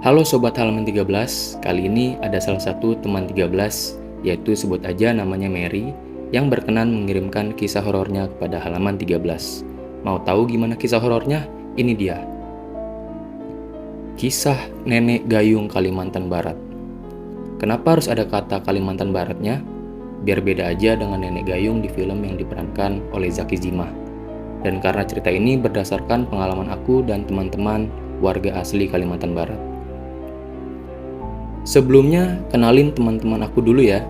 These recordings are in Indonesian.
Halo Sobat Halaman 13, kali ini ada salah satu teman 13, yaitu sebut aja namanya Mary, yang berkenan mengirimkan kisah horornya kepada Halaman 13. Mau tahu gimana kisah horornya? Ini dia. Kisah Nenek Gayung Kalimantan Barat. Kenapa harus ada kata Kalimantan Baratnya? Biar beda aja dengan Nenek Gayung di film yang diperankan oleh Zaki Zimah. Dan karena cerita ini berdasarkan pengalaman aku dan teman-teman warga asli Kalimantan Barat. Sebelumnya, kenalin teman-teman aku dulu ya.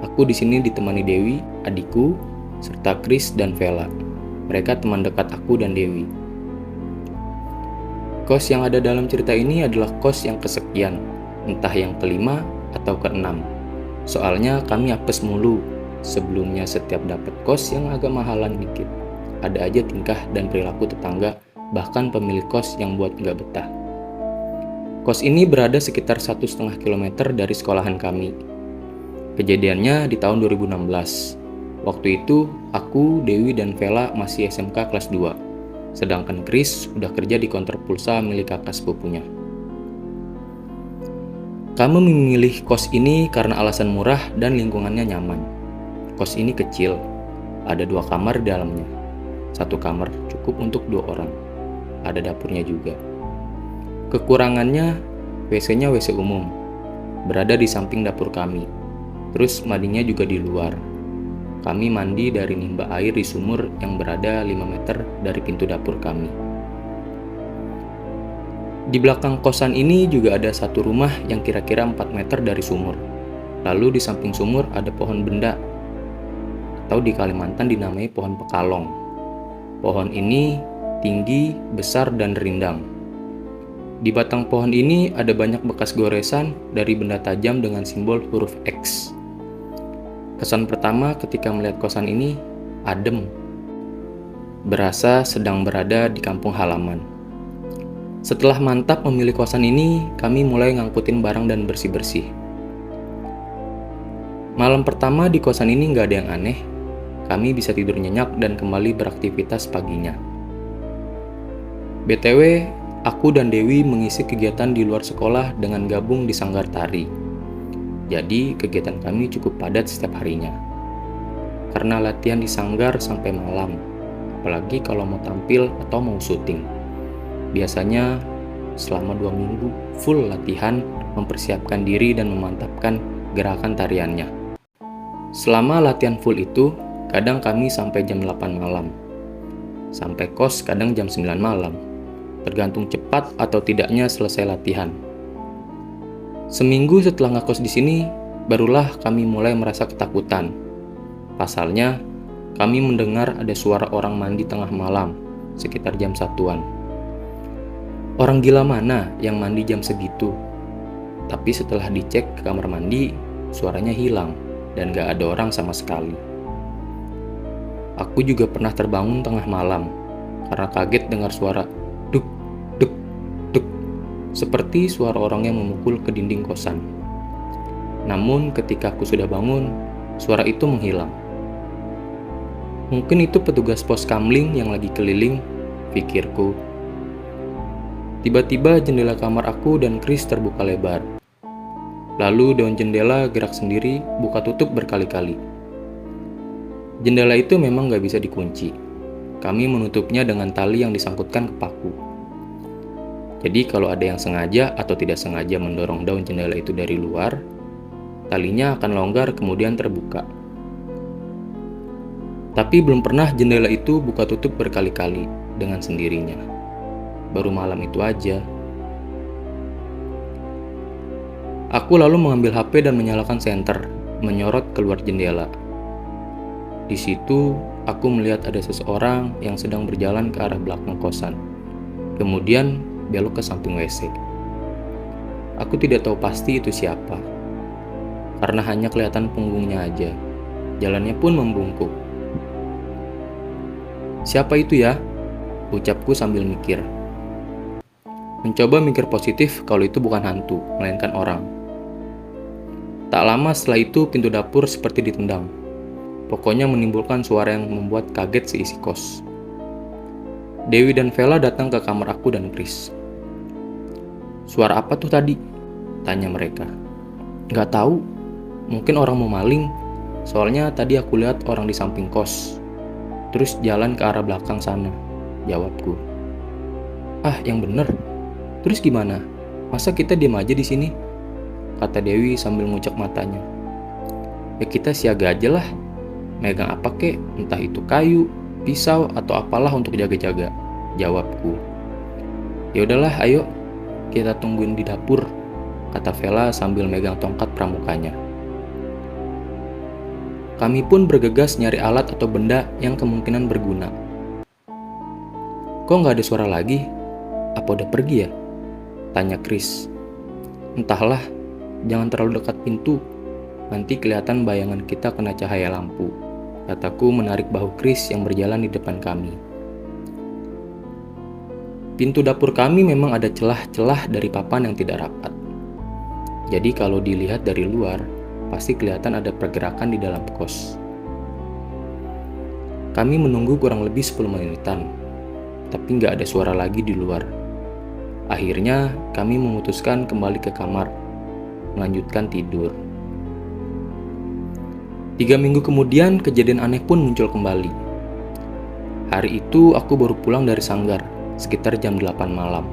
Aku di sini ditemani Dewi, adikku, serta Chris dan Vela. Mereka teman dekat aku dan Dewi. Kos yang ada dalam cerita ini adalah kos yang kesekian, entah yang kelima atau keenam. Soalnya kami apes mulu. Sebelumnya setiap dapat kos yang agak mahalan dikit. Ada aja tingkah dan perilaku tetangga, bahkan pemilik kos yang buat nggak betah. Kos ini berada sekitar 1,5 km dari sekolahan kami. Kejadiannya di tahun 2016. Waktu itu, aku, Dewi, dan Vela masih SMK kelas 2. Sedangkan Chris udah kerja di konter pulsa milik kakak sepupunya. Kami memilih kos ini karena alasan murah dan lingkungannya nyaman. Kos ini kecil, ada 2 kamar di dalamnya. 1 kamar cukup untuk 2 orang. Ada dapurnya juga. Kekurangannya, WC-nya WC umum, berada di samping dapur kami. Terus mandinya juga di luar. Kami mandi dari nimba air di sumur yang berada 5 meter dari pintu dapur kami. Di belakang kosan ini juga ada satu rumah yang kira-kira 4 meter dari sumur. Lalu di samping sumur ada pohon benda, atau di Kalimantan dinamai pohon pekalong. Pohon ini tinggi, besar, dan rindang. Di batang pohon ini ada banyak bekas goresan dari benda tajam dengan simbol huruf X. Kesan pertama ketika melihat kosan ini, adem. Berasa sedang berada di kampung halaman. Setelah mantap memilih kosan ini, kami mulai ngangkutin barang dan bersih-bersih. Malam pertama di kosan ini nggak ada yang aneh. Kami bisa tidur nyenyak dan kembali beraktivitas paginya. BTW, aku dan Dewi mengisi kegiatan di luar sekolah dengan gabung di sanggar tari. Jadi, kegiatan kami cukup padat setiap harinya. Karena latihan di sanggar sampai malam, apalagi kalau mau tampil atau mau syuting. Biasanya, selama 2 minggu, full latihan mempersiapkan diri dan memantapkan gerakan tariannya. Selama latihan full itu, kadang kami sampai jam 8 malam. Sampai kos kadang jam 9 malam. Tergantung cepat atau tidaknya selesai latihan. Seminggu setelah ngekos di sini, barulah kami mulai merasa ketakutan. Pasalnya, kami mendengar ada suara orang mandi tengah malam, sekitar jam 1-an. Orang gila mana yang mandi jam segitu? Tapi setelah dicek ke kamar mandi, suaranya hilang dan gak ada orang sama sekali. Aku juga pernah terbangun tengah malam karena kaget dengar suara duk, duk, duk, seperti suara orang yang memukul ke dinding kosan. Namun ketika aku sudah bangun, suara itu menghilang. Mungkin itu petugas pos kamling yang lagi keliling, pikirku. Tiba-tiba jendela kamar aku dan Chris terbuka lebar. Lalu daun jendela gerak sendiri, buka tutup berkali-kali. Jendela itu memang gak bisa dikunci. Kami menutupnya dengan tali yang disangkutkan ke paku. Jadi kalau ada yang sengaja atau tidak sengaja mendorong daun jendela itu dari luar, talinya akan longgar kemudian terbuka. Tapi belum pernah jendela itu buka tutup berkali-kali dengan sendirinya. Baru malam itu aja. Aku lalu mengambil HP dan menyalakan senter, menyorot keluar jendela. Di situ, aku melihat ada seseorang yang sedang berjalan ke arah belakang kosan. Kemudian, belok ke samping WC. Aku tidak tahu pasti itu siapa, karena hanya kelihatan punggungnya aja. Jalannya pun membungkuk. Siapa itu ya? Ucapku sambil mikir. Mencoba mikir positif kalau itu bukan hantu, melainkan orang. Tak lama setelah itu pintu dapur seperti ditendang. Pokoknya menimbulkan suara yang membuat kaget seisi kos. Dewi dan Vela datang ke kamar aku dan Chris. Suara apa tuh tadi? Tanya mereka. Gak tahu, mungkin orang mau maling. Soalnya tadi aku lihat orang di samping kos. Terus jalan ke arah belakang sana, jawabku. Ah, yang bener. Terus gimana? Masa kita diam aja di sini? Kata Dewi sambil ngucek matanya. Ya kita siaga aja lah. Megang apa kek, entah itu kayu, pisau, atau apalah untuk jaga-jaga, jawabku. Ya udahlah, ayo. Kita tungguin di dapur, kata Vela sambil megang tongkat pramukanya. Kami pun bergegas nyari alat atau benda yang kemungkinan berguna. Kok nggak ada suara lagi? Apa udah pergi ya? Tanya Chris. Entahlah, jangan terlalu dekat pintu. Nanti kelihatan bayangan kita kena cahaya lampu, kataku menarik bahu Chris yang berjalan di depan kami. Pintu dapur kami memang ada celah-celah dari papan yang tidak rapat. Jadi kalau dilihat dari luar, pasti kelihatan ada pergerakan di dalam kos. Kami menunggu kurang lebih 10 menitan, tapi nggak ada suara lagi di luar. Akhirnya kami memutuskan kembali ke kamar, melanjutkan tidur. 3 minggu kemudian kejadian aneh pun muncul kembali. Hari itu aku baru pulang dari sanggar, sekitar jam 8 malam.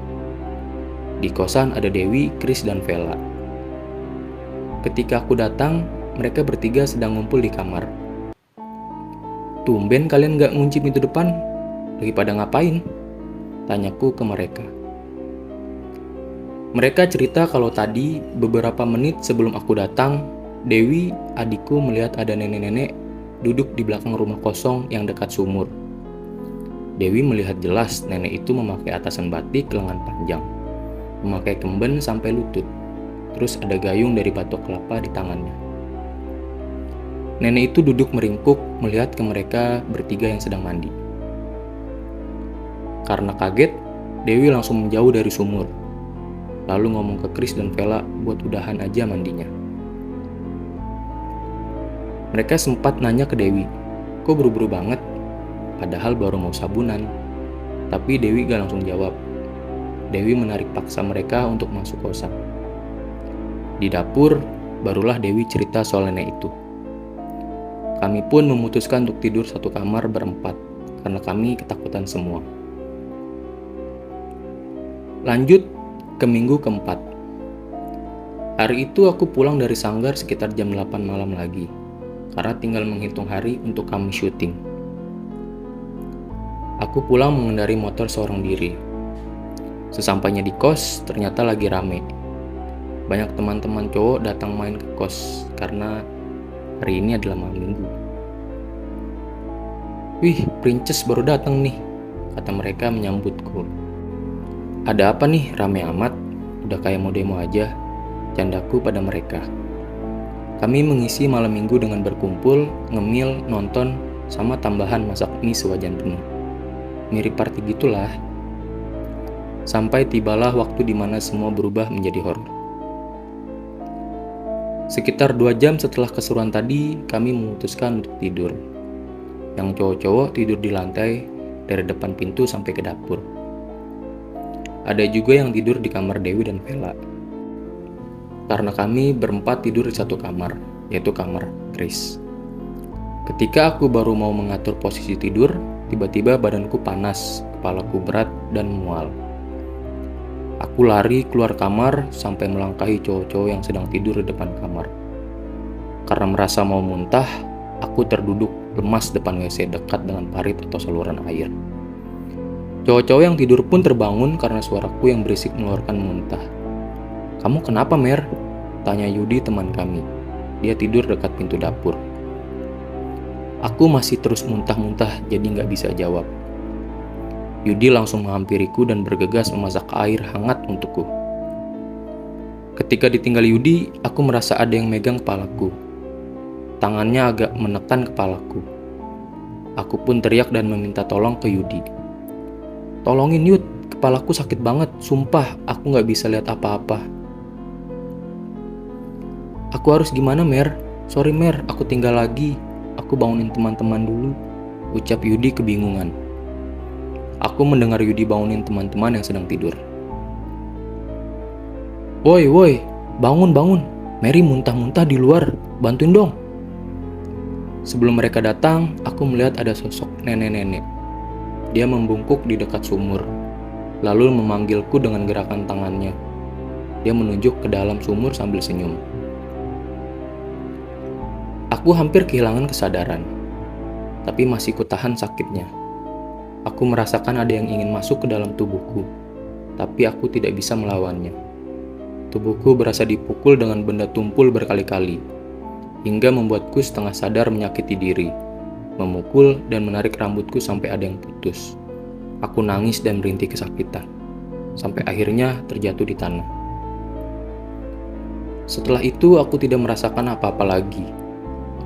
Di kosan ada Dewi, Chris, dan Vela. Ketika aku datang, mereka bertiga sedang ngumpul di kamar. Tumben kalian gak ngunci pintu depan? Lagi pada ngapain? Tanyaku ke mereka. Mereka cerita kalau tadi, beberapa menit sebelum aku datang, Dewi, adikku melihat ada nenek-nenek duduk di belakang rumah kosong yang dekat sumur. Dewi melihat jelas nenek itu memakai atasan batik lengan panjang, memakai kemben sampai lutut, terus ada gayung dari batok kelapa di tangannya. Nenek itu duduk meringkuk melihat ke mereka bertiga yang sedang mandi. Karena kaget, Dewi langsung menjauh dari sumur, lalu ngomong ke Chris dan Vela buat udahan aja mandinya. Mereka sempat nanya ke Dewi, kok buru-buru banget? Padahal baru mau sabunan. Tapi Dewi gak langsung jawab. Dewi menarik paksa mereka untuk masuk kosan. Di dapur, barulah Dewi cerita soal nenek itu. Kami pun memutuskan untuk tidur satu kamar berempat, karena kami ketakutan semua. Lanjut ke minggu keempat. Hari itu aku pulang dari sanggar sekitar jam 8 malam lagi, karena tinggal menghitung hari untuk kami syuting. Aku pulang mengendari motor seorang diri. Sesampainya di kos, ternyata lagi rame. Banyak teman-teman cowok datang main ke kos, karena hari ini adalah malam minggu. Wih, Princess baru datang nih, kata mereka menyambutku. Ada apa nih, rame amat? Udah kayak mau demo aja, candaku pada mereka. Kami mengisi malam minggu dengan berkumpul, ngemil, nonton, sama tambahan masak mie sewajan penuh. Mirip party gitulah. Sampai tibalah waktu di mana semua berubah menjadi horor. Sekitar 2 jam setelah keseruan tadi, kami memutuskan untuk tidur. Yang cowok-cowok tidur di lantai dari depan pintu sampai ke dapur. Ada juga yang tidur di kamar Dewi dan Vela. Karena kami berempat tidur di satu kamar, yaitu kamar Chris. Ketika aku baru mau mengatur posisi tidur, tiba-tiba badanku panas, kepalaku berat dan mual. Aku lari keluar kamar sampai melangkahi cowok-cowok yang sedang tidur di depan kamar. Karena merasa mau muntah, aku terduduk lemas depan WC dekat dengan parit atau saluran air. Cowok-cowok yang tidur pun terbangun karena suaraku yang berisik mengeluarkan muntah. "Kamu kenapa, Mer?" tanya Yudi teman kami. Dia tidur dekat pintu dapur. Aku masih terus muntah-muntah jadi nggak bisa jawab. Yudi langsung menghampiriku dan bergegas memasak air hangat untukku. Ketika ditinggal Yudi, aku merasa ada yang megang kepalaku. Tangannya agak menekan kepalaku. Aku pun teriak dan meminta tolong ke Yudi. "Tolongin Yud, kepalaku sakit banget, sumpah aku nggak bisa lihat apa-apa." "Aku harus gimana, Mer? Sorry Mer, aku tinggal lagi. Aku bangunin teman-teman dulu," ucap Yudi kebingungan. Aku mendengar Yudi bangunin teman-teman yang sedang tidur. Woi, woi, bangun, bangun. Mary muntah-muntah di luar, bantuin dong. Sebelum mereka datang, aku melihat ada sosok nenek-nenek. Dia membungkuk di dekat sumur, lalu memanggilku dengan gerakan tangannya. Dia menunjuk ke dalam sumur sambil senyum. Aku hampir kehilangan kesadaran, tapi masih kutahan sakitnya. Aku merasakan ada yang ingin masuk ke dalam tubuhku, tapi aku tidak bisa melawannya. Tubuhku berasa dipukul dengan benda tumpul berkali-kali, hingga membuatku setengah sadar menyakiti diri, memukul dan menarik rambutku sampai ada yang putus. Aku nangis dan merintih kesakitan, sampai akhirnya terjatuh di tanah. Setelah itu aku tidak merasakan apa-apa lagi.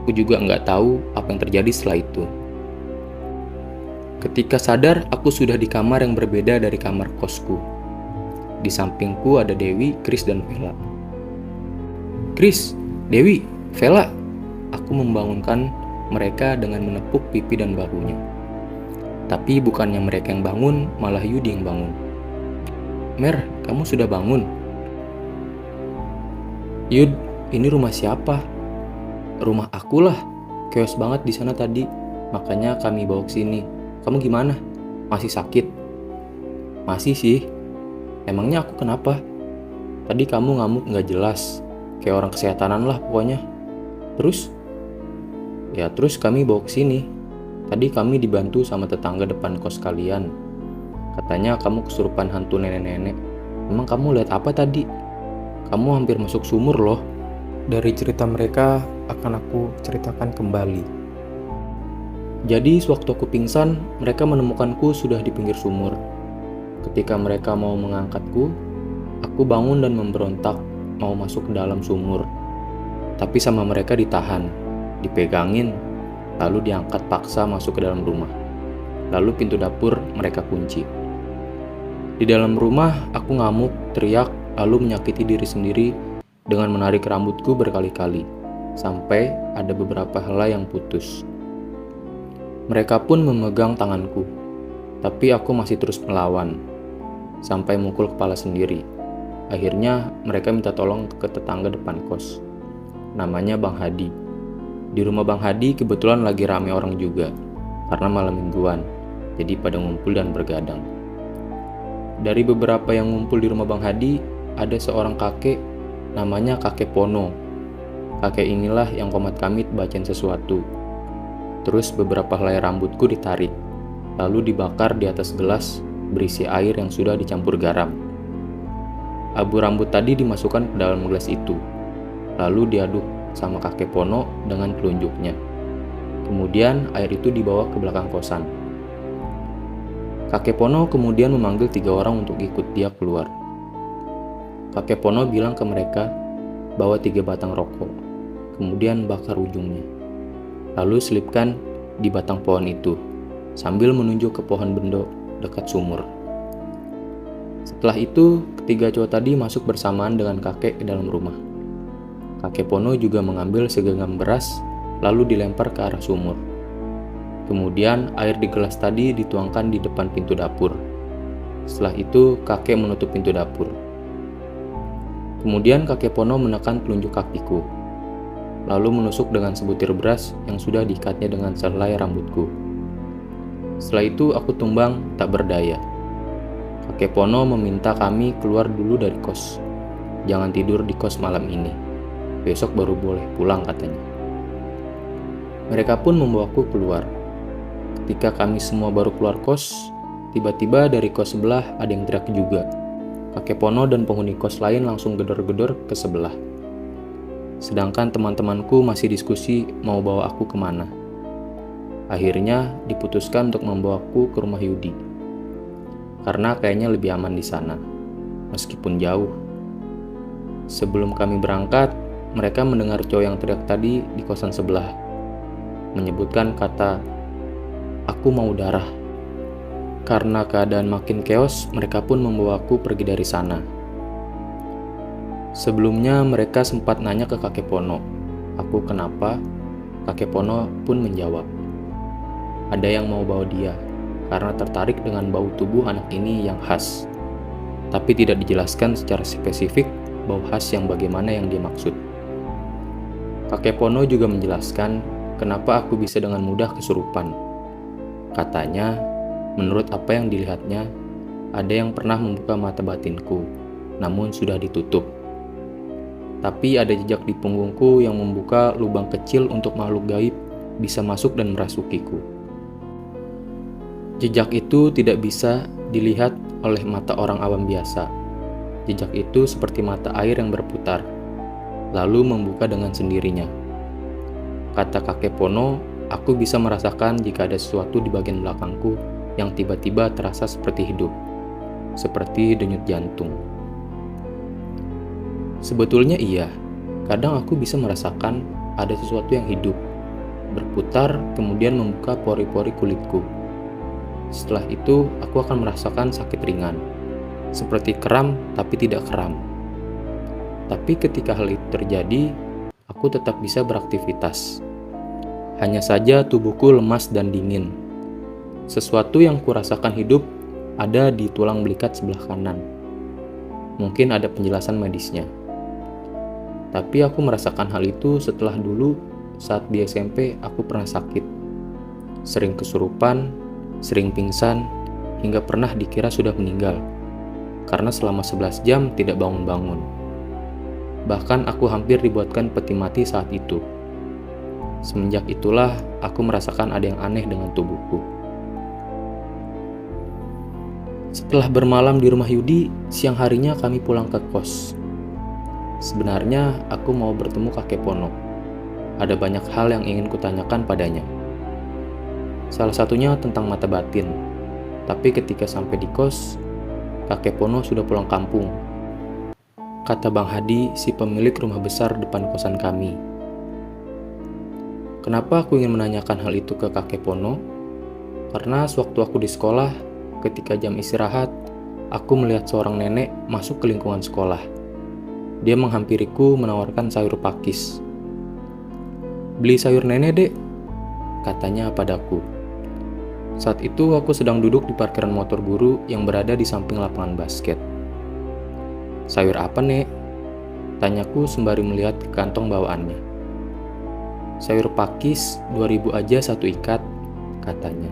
Aku juga nggak tahu apa yang terjadi setelah itu. Ketika sadar, aku sudah di kamar yang berbeda dari kamar kosku. Di sampingku ada Dewi, Chris, dan Vela. Chris, Dewi, Vela. Aku membangunkan mereka dengan menepuk pipi dan bahunya. Tapi bukannya mereka yang bangun, malah Yudi yang bangun. Mer, kamu sudah bangun? Yud, ini rumah siapa? Rumah aku lah. Chaos banget di sana tadi. Makanya kami bawa ke sini. Kamu gimana? Masih sakit? Masih sih. Emangnya aku kenapa? Tadi kamu ngamuk nggak jelas. Kayak orang kesehatanan lah pokoknya. Terus? Ya terus kami bawa ke sini. Tadi kami dibantu sama tetangga depan kos kalian. Katanya kamu kesurupan hantu nenek-nenek. Emang kamu lihat apa tadi? Kamu hampir masuk sumur loh. Dari cerita mereka akan aku ceritakan kembali. Jadi sewaktu aku pingsan, mereka menemukanku sudah di pinggir sumur. Ketika mereka mau mengangkatku, aku bangun dan memberontak mau masuk ke dalam sumur. Tapi sama mereka ditahan, dipegangin, lalu diangkat paksa masuk ke dalam rumah. Lalu pintu dapur mereka kunci. Di dalam rumah aku ngamuk, teriak, lalu menyakiti diri sendiri dengan menarik rambutku berkali-kali, sampai ada beberapa helai yang putus. Mereka pun memegang tanganku, tapi aku masih terus melawan, sampai mukul kepala sendiri. Akhirnya mereka minta tolong ke tetangga depan kos. Namanya Bang Hadi. Di rumah Bang Hadi kebetulan lagi rame orang juga, karena malam mingguan, jadi pada ngumpul dan bergadang. Dari beberapa yang ngumpul di rumah Bang Hadi, ada seorang kakek, namanya Kakek Pono. Kakek inilah yang komat kamit bacain sesuatu. Terus beberapa helai rambutku ditarik, lalu dibakar di atas gelas berisi air yang sudah dicampur garam. Abu rambut tadi dimasukkan ke dalam gelas itu, lalu diaduk sama Kakek Pono dengan telunjuknya. Kemudian air itu dibawa ke belakang kosan. Kakek Pono kemudian memanggil 3 orang untuk ikut dia keluar. Kakek Pono bilang ke mereka, bawa 3 batang rokok, kemudian bakar ujungnya. Lalu selipkan di batang pohon itu, sambil menunjuk ke pohon bendo dekat sumur. Setelah itu, ketiga cowok tadi masuk bersamaan dengan kakek ke dalam rumah. Kakek Pono juga mengambil segenggam beras, lalu dilempar ke arah sumur. Kemudian air di gelas tadi dituangkan di depan pintu dapur. Setelah itu, kakek menutup pintu dapur. Kemudian kakek Pono menekan telunjuk kakiku, lalu menusuk dengan sebutir beras yang sudah diikatnya dengan selai rambutku. Setelah itu aku tumbang tak berdaya. Kakek Pono meminta kami keluar dulu dari kos. Jangan tidur di kos malam ini. Besok baru boleh pulang katanya. Mereka pun membawaku keluar. Ketika kami semua baru keluar kos, tiba-tiba dari kos sebelah ada yang teriak juga. Kakek Pono dan penghuni kos lain langsung gedor-gedor ke sebelah. Sedangkan teman-temanku masih diskusi mau bawa aku kemana. Akhirnya diputuskan untuk membawaku ke rumah Yudi. Karena kayaknya lebih aman di sana, meskipun jauh. Sebelum kami berangkat, mereka mendengar cowok yang teriak tadi di kosan sebelah, menyebutkan kata, "Aku mau darah." Karena keadaan makin chaos, mereka pun membawaku pergi dari sana. Sebelumnya mereka sempat nanya ke Kakek Pono, aku kenapa? Kakek Pono pun menjawab, ada yang mau bawa dia, karena tertarik dengan bau tubuh anak ini yang khas. Tapi tidak dijelaskan secara spesifik bau khas yang bagaimana yang dia maksud. Kakek Pono juga menjelaskan kenapa aku bisa dengan mudah kesurupan. Katanya, menurut apa yang dilihatnya, ada yang pernah membuka mata batinku, namun sudah ditutup. Tapi ada jejak di punggungku yang membuka lubang kecil untuk makhluk gaib bisa masuk dan merasukiku. Jejak itu tidak bisa dilihat oleh mata orang awam biasa. Jejak itu seperti mata air yang berputar, lalu membuka dengan sendirinya. Kata kakek Pono, aku bisa merasakan jika ada sesuatu di bagian belakangku yang tiba-tiba terasa seperti hidup, seperti denyut jantung. Sebetulnya iya, kadang aku bisa merasakan ada sesuatu yang hidup, berputar kemudian membuka pori-pori kulitku. Setelah itu, aku akan merasakan sakit ringan, seperti kram tapi tidak kram. Tapi ketika hal itu terjadi, aku tetap bisa beraktivitas. Hanya saja tubuhku lemas dan dingin. Sesuatu yang kurasakan hidup ada di tulang belikat sebelah kanan. Mungkin ada penjelasan medisnya. Tapi aku merasakan hal itu setelah dulu saat di SMP aku pernah sakit. Sering kesurupan, sering pingsan, hingga pernah dikira sudah meninggal. Karena selama 11 jam tidak bangun-bangun. Bahkan aku hampir dibuatkan peti mati saat itu. Semenjak itulah aku merasakan ada yang aneh dengan tubuhku. Setelah bermalam di rumah Yudi, siang harinya kami pulang ke kos. Sebenarnya aku mau bertemu kakek Pono. Ada banyak hal yang ingin kutanyakan padanya. Salah satunya tentang mata batin. Tapi ketika sampai di kos, kakek Pono sudah pulang kampung. Kata Bang Hadi, si pemilik rumah besar depan kosan kami. Kenapa aku ingin menanyakan hal itu ke kakek Pono? Karena sewaktu aku di sekolah, ketika jam istirahat, aku melihat seorang nenek masuk ke lingkungan sekolah. Dia menghampiriku menawarkan sayur pakis. "Beli sayur nenek, Dek," katanya padaku. Saat itu aku sedang duduk di parkiran motor guru yang berada di samping lapangan basket. "Sayur apa, Nek?" tanyaku sembari melihat ke kantong bawaannya. "Sayur pakis, 2.000 aja satu ikat," katanya.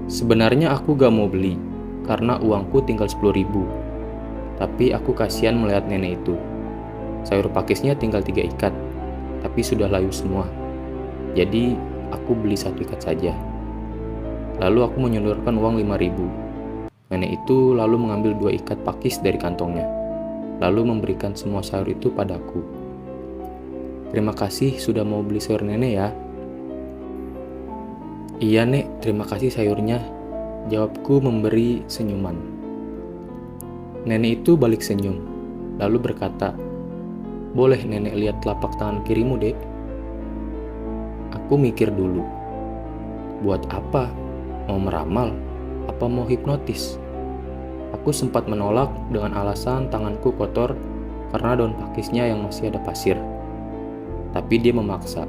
Sebenarnya aku gak mau beli, karena uangku tinggal 10.000. Tapi aku kasihan melihat nenek itu. Sayur pakisnya tinggal 3 ikat, tapi sudah layu semua. Jadi aku beli 1 ikat saja. Lalu aku menyodorkan uang 5.000. Nenek itu lalu mengambil 2 ikat pakis dari kantongnya, lalu memberikan semua sayur itu padaku. "Terima kasih sudah mau beli sayur nenek ya." "Iya, Nek, terima kasih sayurnya," jawabku memberi senyuman. Nenek itu balik senyum, lalu berkata, "Boleh nenek lihat telapak tangan kirimu, Dek?" Aku mikir dulu. Buat apa? Mau meramal? Apa mau hipnotis? Aku sempat menolak dengan alasan tanganku kotor karena daun pakisnya yang masih ada pasir. Tapi dia memaksa.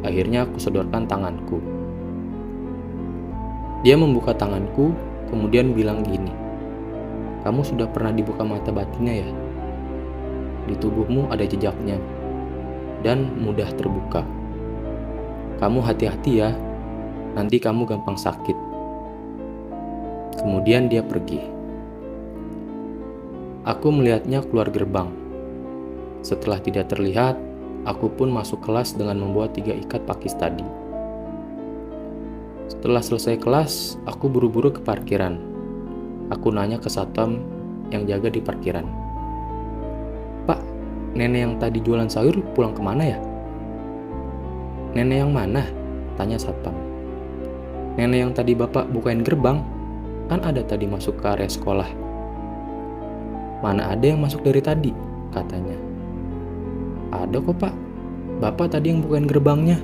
Akhirnya aku sodorkan tanganku. Dia membuka tanganku, kemudian bilang gini, "Kamu sudah pernah dibuka mata batinnya ya? Di tubuhmu ada jejaknya, dan mudah terbuka. Kamu hati-hati ya, nanti kamu gampang sakit." Kemudian dia pergi. Aku melihatnya keluar gerbang. Setelah tidak terlihat, aku pun masuk kelas dengan membawa 3 ikat pakis tadi. Setelah selesai kelas, aku buru-buru ke parkiran. Aku nanya ke satpam yang jaga di parkiran, "Pak, nenek yang tadi jualan sayur pulang kemana ya?" "Nenek yang mana?" tanya satpam. "Nenek yang tadi Bapak bukain gerbang, kan ada tadi masuk ke area sekolah." "Mana ada yang masuk dari tadi?" katanya. "Ada kok, Pak. Bapak tadi yang bukain gerbangnya,"